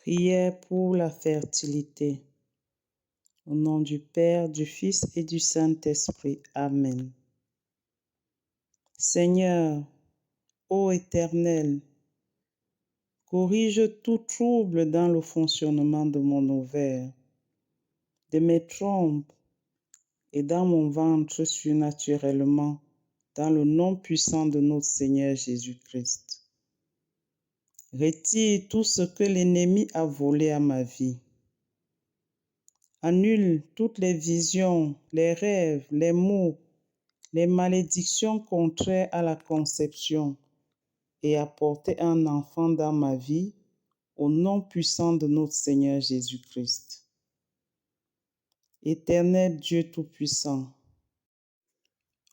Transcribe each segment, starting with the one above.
Prière pour la fertilité. Au nom du Père, du Fils et du Saint-Esprit. Amen. Seigneur, ô Éternel, corrige tout trouble dans le fonctionnement de mon ovaire, de mes trompes et dans mon ventre surnaturellement, dans le nom puissant de notre Seigneur Jésus-Christ. Retire tout ce que l'ennemi a volé à ma vie. Annule toutes les visions, les rêves, les maux, les malédictions contraires à la conception et apporter un enfant dans ma vie au nom puissant de notre Seigneur Jésus-Christ. Éternel Dieu Tout-Puissant,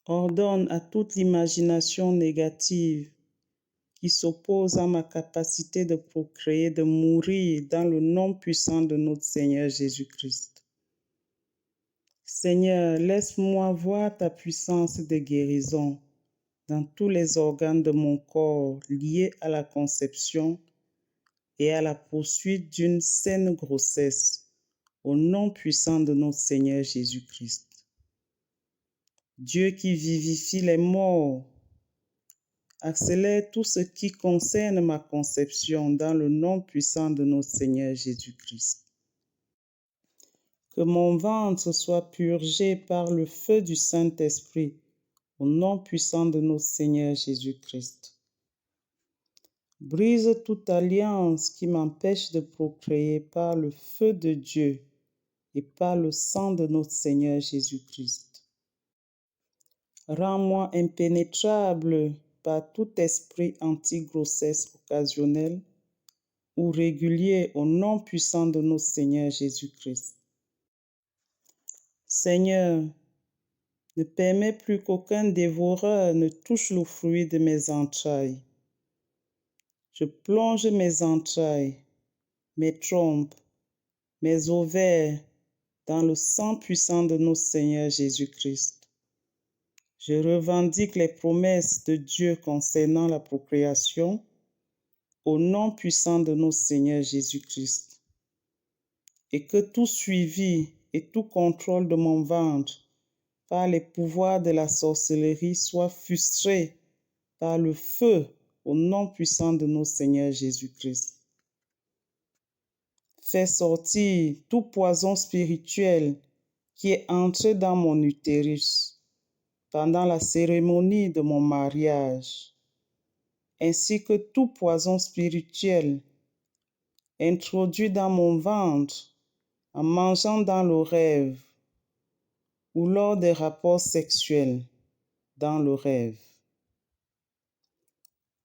ordonne à toute imagination négative qui s'oppose à ma capacité de procréer, de mourir dans le nom puissant de notre Seigneur Jésus-Christ. Seigneur, laisse-moi voir ta puissance de guérison dans tous les organes de mon corps liés à la conception et à la poursuite d'une saine grossesse, au nom puissant de notre Seigneur Jésus-Christ. Dieu qui vivifie les morts, accélère tout ce qui concerne ma conception dans le nom puissant de notre Seigneur Jésus-Christ. Que mon ventre soit purgé par le feu du Saint-Esprit, au nom puissant de notre Seigneur Jésus-Christ. Brise toute alliance qui m'empêche de procréer par le feu de Dieu et par le sang de notre Seigneur Jésus-Christ. Rends-moi impénétrable par tout esprit anti-grossesse occasionnelle ou régulier au nom puissant de notre Seigneur Jésus-Christ. Seigneur, ne permets plus qu'aucun dévoreur ne touche le fruit de mes entrailles. Je plonge mes entrailles, mes trompes, mes ovaires dans le sang puissant de notre Seigneur Jésus-Christ. Je revendique les promesses de Dieu concernant la procréation au nom puissant de notre Seigneur Jésus-Christ. Et que tout suivi et tout contrôle de mon ventre par les pouvoirs de la sorcellerie soit frustré par le feu au nom puissant de notre Seigneur Jésus-Christ. Fais sortir tout poison spirituel qui est entré dans mon utérus pendant la cérémonie de mon mariage, ainsi que tout poison spirituel introduit dans mon ventre en mangeant dans le rêve ou lors des rapports sexuels dans le rêve,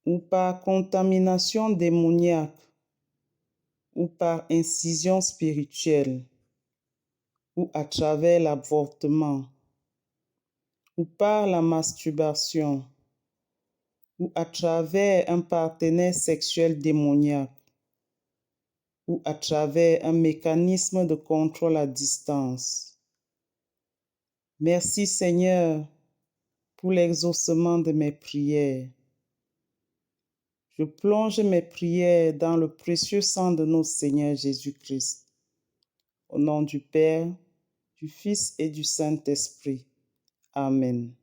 ou par contamination démoniaque, ou par incision spirituelle, ou à travers l'avortement, ou par la masturbation, ou à travers un partenaire sexuel démoniaque, ou à travers un mécanisme de contrôle à distance. Merci Seigneur pour l'exaucement de mes prières. Je plonge mes prières dans le précieux sang de notre Seigneur Jésus-Christ. Au nom du Père, du Fils et du Saint-Esprit. Amen.